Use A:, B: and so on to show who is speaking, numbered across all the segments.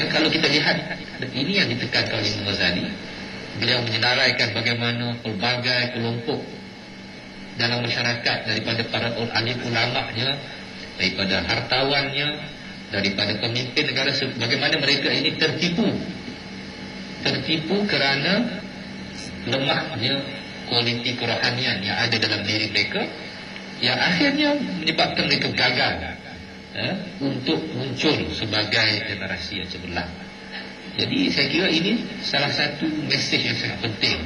A: Ya, kalau kita lihat, ini yang ditekankan oleh Imam Ghazali. Beliau menyenaraikan bagaimana pelbagai kelompok dalam masyarakat, daripada para alim ulama-nya, daripada hartawannya, daripada pemimpin negara, bagaimana mereka ini tertipu kerana lemahnya kualiti kerohanian yang ada dalam diri mereka, yang akhirnya menyebabkan mereka gagal untuk muncul sebagai generasi yang cemerlang. Jadi saya kira ini salah satu mesej yang sangat penting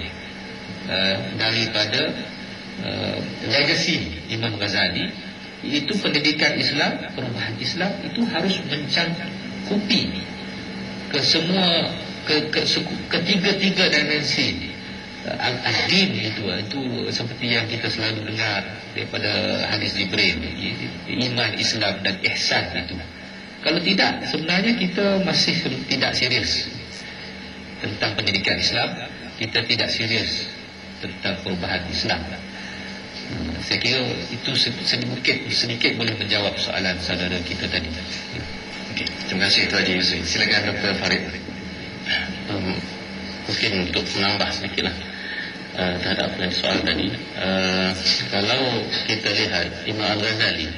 A: daripada legasi Imam Ghazali, iaitu pendidikan Islam, perubahan Islam itu harus mencakupi ke semua ketiga-tiga dimensi. Al-din itu seperti yang kita selalu dengar daripada hadis Jibril, iman, Islam dan ihsan itu. Kalau tidak, sebenarnya kita masih tidak serius tentang pendidikan Islam, kita tidak serius tentang perubahan Islam. Saya kira itu sedikit boleh menjawab soalan saudara kita tadi.
B: Okay. Terima kasih Tuan Haji Yusri. Silakan Dr. Farid. Mungkin untuk menambah sedikitlah terhadap soal tadi. Kalau kita lihat Imam Al-Ghazali,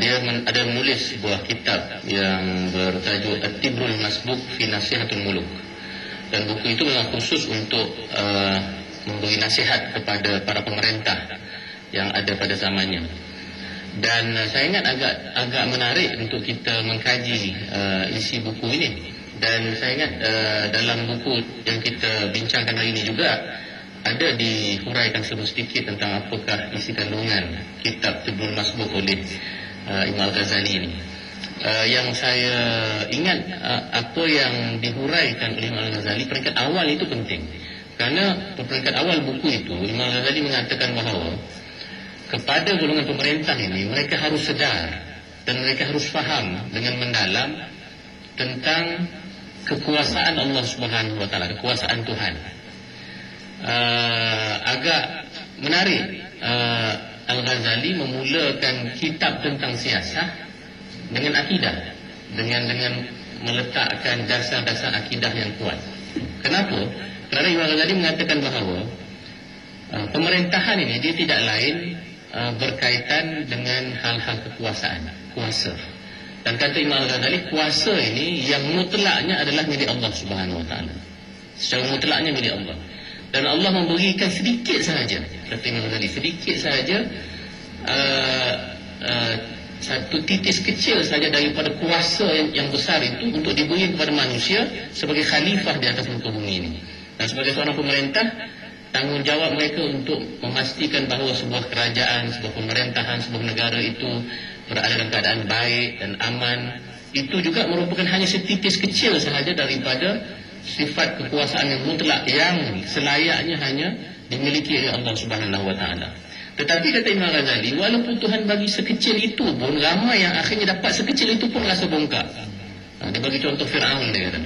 B: dia ada menulis sebuah kitab yang bertajuk At-Tibrul Masbuk fi Nasihatul Muluk, dan buku itu memang khusus untuk memberi nasihat kepada para pemerintah yang ada pada zamannya. Dan saya ingat agak menarik untuk kita mengkaji isi buku ini. Dan saya ingat dalam buku yang kita bincangkan hari ini juga ada dihuraikan sedikit tentang apakah isi kandungan kitab Tibrul Masbuk oleh Imam Al-Ghazali ini. Yang saya ingat apa yang dihuraikan oleh Imam Al-Ghazali, peringkat awal itu penting. Karena peringkat awal buku itu Imam Al-Ghazali mengatakan bahawa kepada golongan pemerintah ini, mereka harus sedar dan mereka harus faham dengan mendalam tentang kekuasaan Allah Subhanahu wa taala, kekuasaan Tuhan. Agak menarik, Al-Ghazali memulakan kitab tentang siasah dengan akidah, dengan meletakkan dasar-dasar akidah yang kuat. Kenapa? Kerana Imam Ghazali mengatakan bahawa pemerintahan ini dia tidak lain berkaitan dengan hal-hal kekuasaan, kuasa. Dan kata Imam Ghazali, kuasa ini yang mutlaknya adalah milik Allah Subhanahu wa taala. Secara mutlaknya milik Allah. Dan Allah memberikan sedikit sahaja, kata Imam Ghazali, sedikit sahaja satu titis kecil saja daripada kuasa yang besar itu untuk diberi kepada manusia sebagai khalifah di atas muka bumi ini. Dan sebagai seorang pemerintah, tanggungjawab mereka untuk memastikan bahawa sebuah kerajaan, sebuah pemerintahan, sebuah negara itu berada dalam keadaan baik dan aman, itu juga merupakan hanya setitis kecil sahaja daripada sifat kekuasaan yang mutlak yang selayaknya hanya dimiliki oleh Allah Subhanahu wa taala. Tetapi kata Imam Ghazali, walaupun Tuhan bagi sekecil itu pun, ramai yang akhirnya dapat sekecil itu pun rasa bongkar. Dia bagi contoh Fir'aun, dia kata.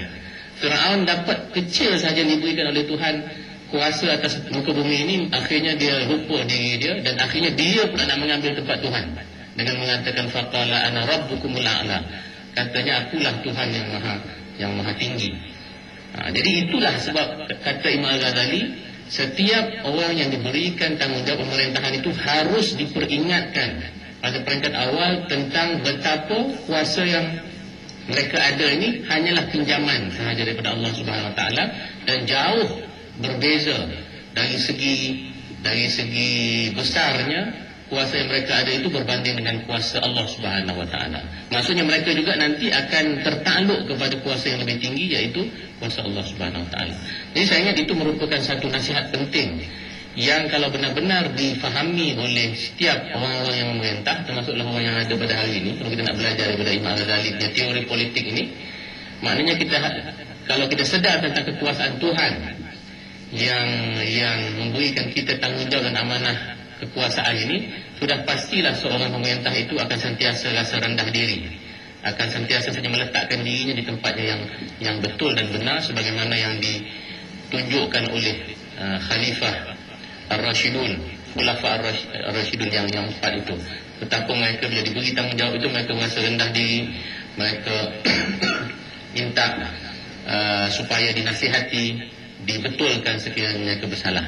B: Fir'aun dapat kecil saja diberikan oleh Tuhan kuasa atas muka bumi ini, akhirnya dia lupa diri dia, dan akhirnya dia pula nak mengambil tempat Tuhan dengan mengatakan faqala ana rabbukumul a'la, katanya akulah Tuhan yang maha tinggi. Jadi itulah sebab kata Imam Al-Ghazali, setiap orang yang diberikan tanggungjawab pemerintahan itu harus diperingatkan pada peringkat awal tentang betapa kuasa yang mereka ada ini hanyalah pinjaman sahaja daripada Allah Subhanahu wa taala, dan jauh berbeza dari segi besarnya kuasa yang mereka ada itu berbanding dengan kuasa Allah Subhanahu wa taala. Maksudnya mereka juga nanti akan tertakluk kepada kuasa yang lebih tinggi, yaitu kuasa Allah Subhanahu wa taala. Jadi saya ingat itu merupakan satu nasihat penting yang kalau benar-benar difahami oleh setiap orang-orang yang memerintah, termasuklah orang yang ada pada hari ini, kalau kita nak belajar daripada Imam Ghazali punya teori politik ini, maknanya kalau kita sedar tentang kekuasaan Tuhan yang memberikan kita tanggungjawab dan amanah kekuasaan ini, sudah pastilah seorang pemerintah itu akan sentiasa rasa rendah diri, akan sentiasa saja meletakkan dirinya di tempatnya yang betul dan benar, sebagaimana yang ditunjukkan oleh Khalifah Ar-Rashidun, Khulafa Ar-Rashidun yang empat itu. Betapa mereka bila diberi tanggungjawab itu, mereka merasa rendah diri, mereka minta supaya dinasihati, dibetulkan sekiranya kebersalah.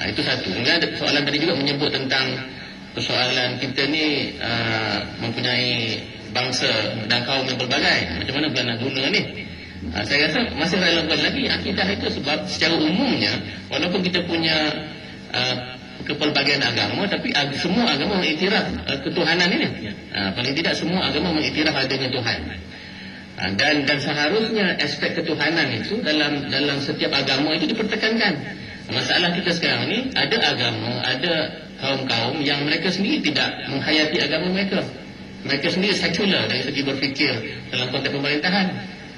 B: Itu satu. Kemudian ada soalan tadi juga menyebut tentang persoalan kita ni mempunyai bangsa dan kaum yang berbagai. Macam mana nak guna ni? Saya rasa masih relevan lagi akidah itu, sebab secara umumnya walaupun kita punya kepelbagaian agama, tapi semua agama mengiktiraf ketuhanan ini. Paling tidak semua agama mengiktiraf adanya Tuhan. Dan seharusnya aspek ketuhanan itu dalam setiap agama itu dipertekankan. Masalah kita sekarang ni, ada agama, ada kaum-kaum yang mereka sendiri tidak menghayati agama mereka. Mereka sendiri sekular dari segi berfikir dalam konteks pemerintahan.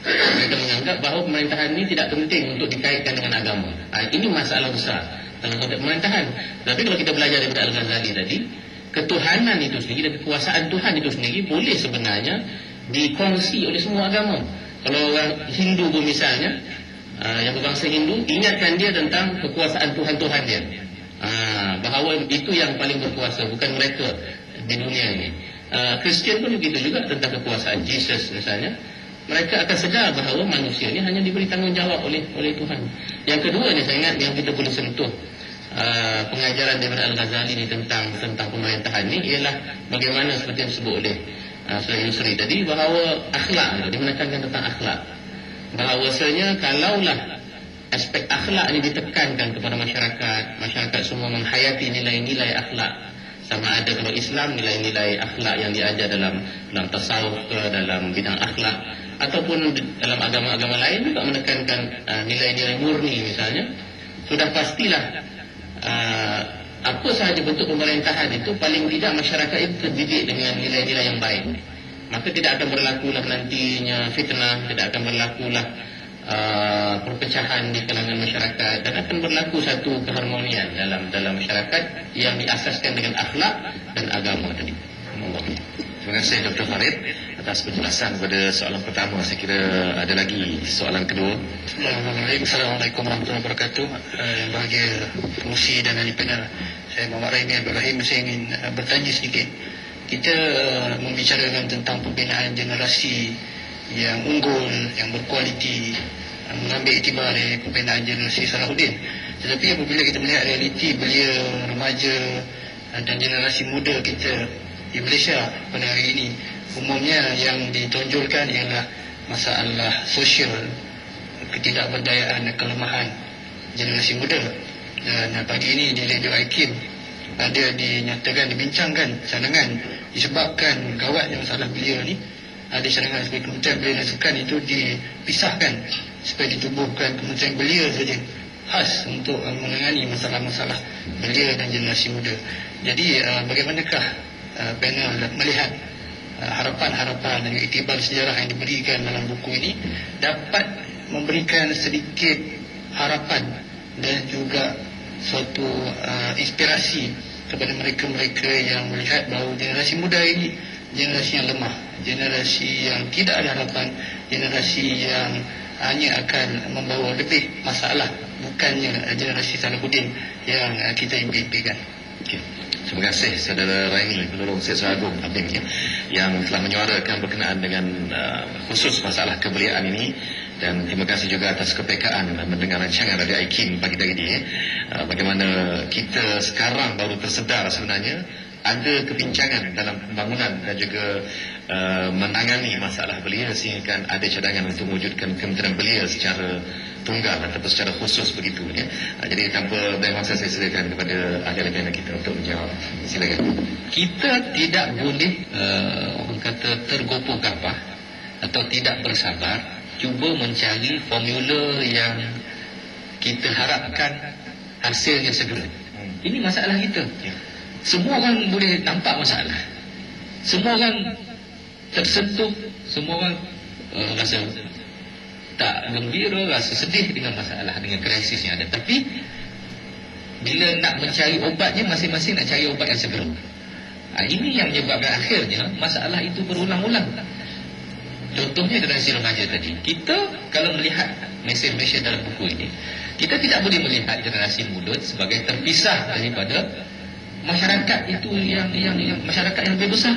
B: Mereka menganggap bahawa pemerintahan ini tidak penting untuk dikaitkan dengan agama. Ini masalah besar dalam konteks pemerintahan. Tapi kalau kita belajar daripada Al-Ghazali tadi, ketuhanan itu sendiri dan kekuasaan Tuhan itu sendiri boleh sebenarnya dikongsi oleh semua agama. Kalau orang Hindu pun misalnya, yang berbangsa Hindu, ingatkan dia tentang kekuasaan Tuhan-Tuhan dia, bahawa itu yang paling berkuasa, bukan mereka di dunia ini. Kristian pun begitu juga tentang kekuasaan Jesus misalnya. Mereka akan sedar bahawa manusia ini hanya diberi tanggungjawab oleh Tuhan. Yang kedua ni saya ingat yang kita boleh sentuh pengajaran daripada Al-Ghazali ni tentang pemerintahan ni ialah bagaimana seperti yang disebut oleh Saudara Yusri tadi, bahawa akhlak, dia menekankan tentang akhlak. Bahawasanya kalaulah aspek akhlak ini ditekankan kepada masyarakat semua menghayati nilai-nilai akhlak. Sama ada kalau Islam, nilai-nilai akhlak yang diajar dalam tasawuf ke, dalam bidang akhlak, ataupun dalam agama-agama lain juga menekankan nilai-nilai murni misalnya, sudah pastilah apa sahaja bentuk pemerintahan itu paling tidak masyarakat itu terdidik dengan nilai-nilai yang baik. Maka tidak akan berlakulah nantinya fitnah, tidak akan berlakulah perpecahan di kalangan masyarakat, dan akan berlaku satu keharmonian dalam masyarakat yang diasaskan dengan akhlak dan agama tadi.
A: Terima kasih Dr. Farid atas penjelasan pada soalan pertama. Saya kira ada lagi soalan kedua.
C: Assalamualaikum warahmatullahi wabarakatuh. Yang bahagia pengusi dan ahli panel, saya Muhammad Raimi Ibrahim. Saya ingin bertanya sedikit. Kita membicarakan tentang pembinaan generasi yang unggul, yang berkualiti, mengambil iktibar dari pembinaan generasi Salahuddin. Tetapi apabila kita melihat realiti belia remaja dan generasi muda kita di Malaysia pada hari ini, umumnya yang ditonjolkan ialah masalah sosial, ketidakberdayaan dan kelemahan generasi muda. Dan pagi ini di Radio IKIM ada dibincangkan cadangan disebabkan gawatnya masalah belia ni. Ada cadangan sebagai Kementerian Belia dan Sukan itu dipisahkan supaya ditubuhkan Kementerian Belia saja, khas untuk menangani masalah-masalah belia dan generasi muda. Jadi bagaimanakah panel melihat harapan-harapan dan iktibar sejarah yang diberikan dalam buku ini dapat memberikan sedikit harapan dan juga suatu inspirasi kepada mereka-mereka yang melihat bahawa generasi muda ini generasi yang lemah, generasi yang tidak ada harapan, generasi yang hanya akan membawa lebih masalah, bukannya generasi Salahuddin yang kita impikan.
A: Okay. Terima kasih Saudara Raimi, Penolong Syed Agung Abim yang telah menyuarakan berkenaan dengan khusus masalah kebeliaan ini. Dan terima kasih juga atas kepekaan mendengar rancangan Radio IKIM pagi tadi ini. Bagaimana kita sekarang baru tersedar sebenarnya ada kebincangan dalam pembangunan dan juga menangani masalah belia, sehingga ada cadangan untuk mewujudkan Kementerian Belia secara tunggal ataupun secara khusus begitu ya. Jadi tanpa banyak masa saya silakan kepada ahli panel kita untuk menjawab. Silakan.
B: Kita tidak boleh orang kata tergopoh gapah atau tidak bersabar cuba mencari formula yang kita harapkan hasilnya segera. Ini masalah kita. Semua orang boleh nampak masalah, semua orang tersentuh, semua orang rasa tak gembira, rasa sedih dengan masalah, dengan krisis yang ada. Tapi bila nak mencari obatnya, masing-masing nak cari obat yang segera. Ini yang menyebabkan akhirnya masalah itu berulang-ulang. Contohnya generasi remaja tadi. Kita kalau melihat mesej-mesej dalam buku ini, kita tidak boleh melihat generasi muda sebagai terpisah daripada masyarakat itu yang masyarakat yang lebih besar.